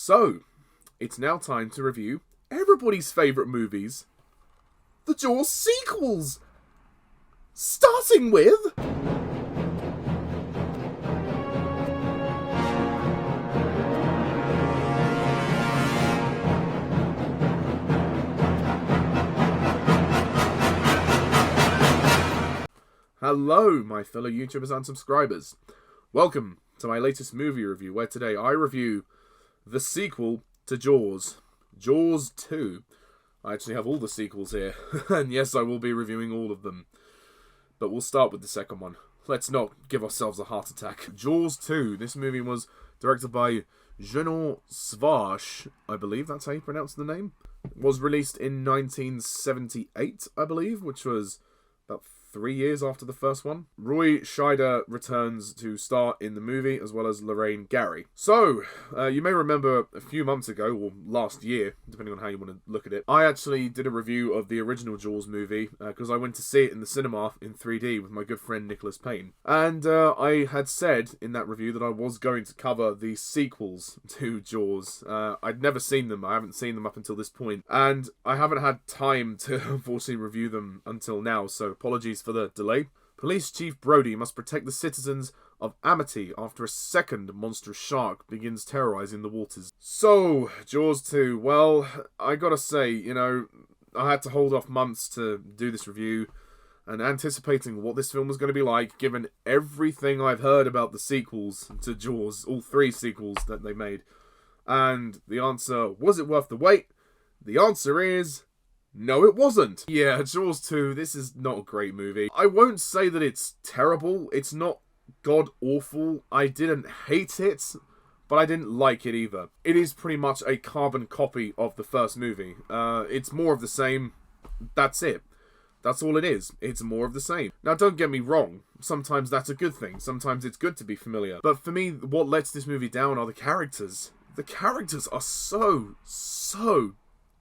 So, it's now time to review everybody's favourite movies, the Jaws sequels! Starting with... Hello, my fellow YouTubers and subscribers. Welcome to my latest movie review, where today I review the sequel to Jaws, Jaws 2. I actually have all the sequels here, and yes, I will be reviewing all of them. But we'll start with the second one. Let's not give ourselves a heart attack. Jaws 2. This movie was directed by Jeannot, Szwarc, I believe that's how you pronounce the name. It was released in 1978, I believe, which was about 3 years after the first one. Scheider returns to star in the movie, as well as Lorraine. So, you may remember a few months ago, or last year, depending on how you want to look at it, I actually did a review of the original Jaws movie, because I went to see it in the cinema in 3D with my good friend Nicholas Payne. And I had said in that review that I was going to cover the sequels to Jaws. I'd never seen them, I haven't seen them up until this point, and I haven't had time to unfortunately review them until now, so apologies for the delay. Police Chief Brody must protect the citizens of Amity after a second monstrous shark begins terrorizing the waters. So, Jaws 2, well, I gotta say, you know, I had to hold off months to do this review, and anticipating what this film was going to be like, given everything I've heard about the sequels to Jaws, all three sequels that they made. And the answer, was it worth the wait? The answer is... no, it wasn't. Yeah, Jaws 2, this is not a great movie. I won't say that it's terrible. It's not god-awful. I didn't hate it, but I didn't like it either. It is pretty much a carbon copy of the first movie. It's more of the same. That's it. That's all it is. It's more of the same. Now, don't get me wrong. Sometimes that's a good thing. Sometimes it's good to be familiar. But for me, what lets this movie down are the characters. The characters are so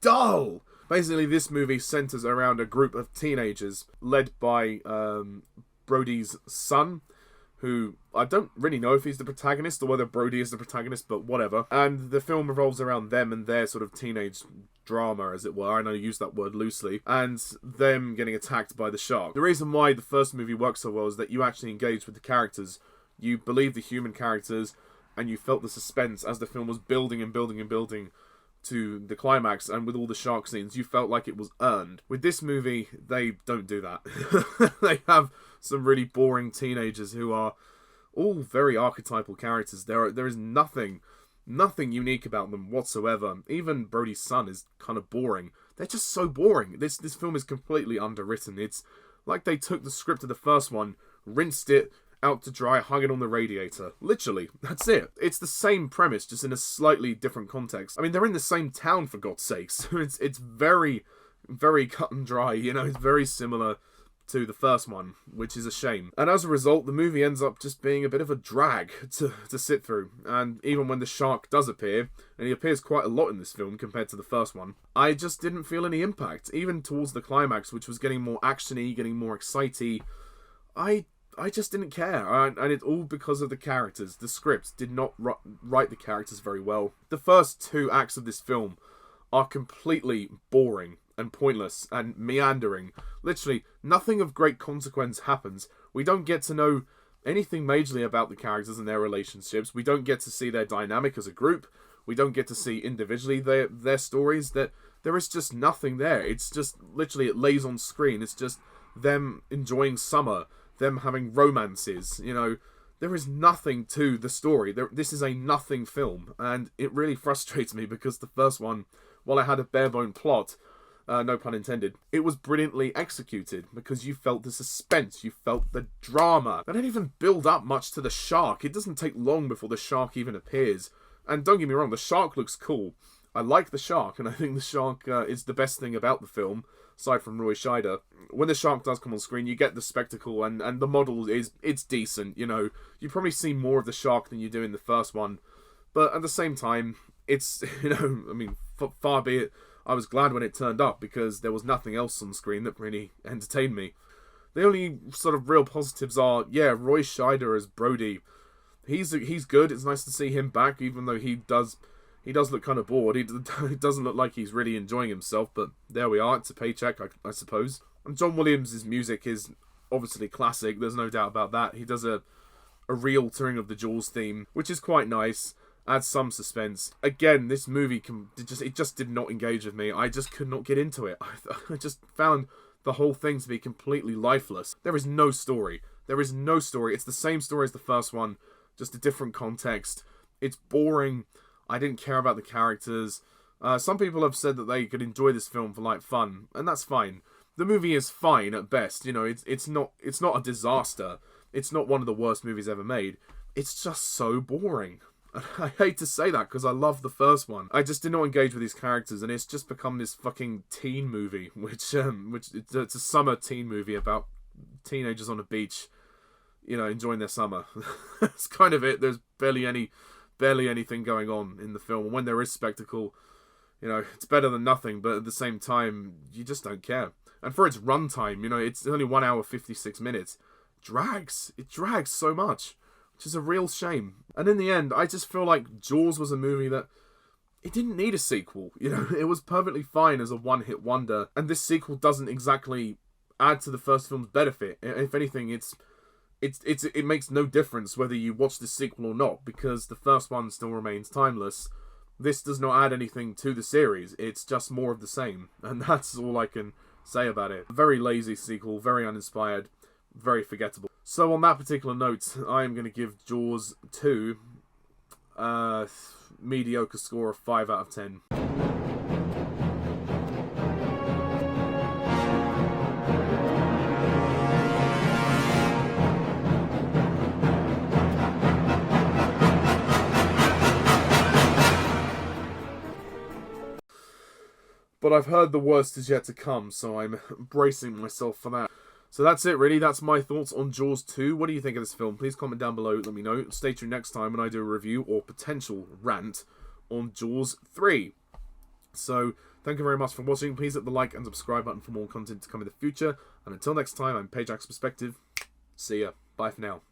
dull. Basically, this movie centers around a group of teenagers led by Brody's son, who I don't really know if he's the protagonist or whether Brody is the protagonist, but whatever. And the film revolves around them and their sort of teenage drama, as it were. I know I use that word loosely. And them getting attacked by the shark. The reason why the first movie works so well is that you actually engage with the characters. You believe the human characters, and you felt the suspense as the film was building and building and building to the climax, and with all the shark scenes, you felt like it was earned. With this movie, they don't do that. They have some really boring teenagers who are all very archetypal characters. There is nothing unique about them whatsoever. Even Brody's son is kind of boring. They're just so boring. This film is completely underwritten. It's like they took the script of the first one, rinsed it out to dry, hung it on the radiator. Literally, that's it. It's the same premise, just in a slightly different context. I mean, they're in the same town, for God's sakes. It's very, very cut and dry, you know, it's very similar to the first one, which is a shame. And as a result, the movie ends up just being a bit of a drag to sit through. And even when the shark does appear, and he appears quite a lot in this film compared to the first one, I just didn't feel any impact. Even towards the climax, which was getting more action-y, getting more excitey, I just didn't care, and it's all because of the characters. The script did not write the characters very well. The first two acts of this film are completely boring and pointless and meandering. Literally, nothing of great consequence happens. We don't get to know anything majorly about the characters and their relationships. We don't get to see their dynamic as a group. We don't get to see individually their stories. There is just nothing there. It's just, literally, it lays on screen. It's just them enjoying summer, them having romances, you know. There is nothing to the story. This is a nothing film, and it really frustrates me because the first one, while it had a bare-bone plot, no pun intended, it was brilliantly executed because you felt the suspense, you felt the drama. They don't even build up much to the shark. It doesn't take long before the shark even appears. And don't get me wrong, the shark looks cool. I like the shark, and I think the shark is the best thing about the film, aside from Roy Scheider. When the shark does come on screen, you get the spectacle, and the model it's decent, you know. You probably see more of the shark than you do in the first one, but at the same time, it's, you know, I mean, far be it, I was glad when it turned up, because there was nothing else on screen that really entertained me. The only sort of real positives are, yeah, Roy Scheider as Brody. He's good. It's nice to see him back, even though he does he does look kind of bored. He doesn't look like he's really enjoying himself, but there we are. It's a paycheck, I suppose. And John Williams' music is obviously classic. There's no doubt about that. He does a re-altering of the Jaws theme, which is quite nice. Adds some suspense. Again, this movie it just did not engage with me. I just could not get into it. I just found the whole thing to be completely lifeless. There is no story. There is no story. It's the same story as the first one, just a different context. It's boring. I didn't care about the characters. Some people have said that they could enjoy this film for like fun, and that's fine. The movie is fine at best. You know, it's not a disaster. It's not one of the worst movies ever made. It's just so boring. And I hate to say that because I love the first one. I just did not engage with these characters, and it's just become this fucking teen movie, which it's a summer teen movie about teenagers on a beach, you know, enjoying their summer. That's kind of it. There's barely anything going on in the film. And when there is spectacle, you know, it's better than nothing, but at the same time, you just don't care. And for its runtime, you know, it's only 1 hour 56 minutes. It drags so much, which is a real shame. And in the end, I just feel like Jaws was a movie that it didn't need a sequel. You know, it was perfectly fine as a one-hit wonder, and this sequel doesn't exactly add to the first film's benefit. If anything, it makes no difference whether you watch the sequel or not, because the first one still remains timeless. This does not add anything to the series. It's just more of the same, and that's all I can say about it. Very lazy sequel, very uninspired, very forgettable. So on that particular note, I am going to give Jaws 2 a mediocre score of 5 out of 10. But I've heard the worst is yet to come, so I'm bracing myself for that. So that's it, really. That's my thoughts on Jaws 2. What do you think of this film? Please comment down below. Let me know. Stay tuned next time when I do a review or potential rant on Jaws 3. So, thank you very much for watching. Please hit the like and subscribe button for more content to come in the future. And until next time, I'm Pajak's Perspective. See ya. Bye for now.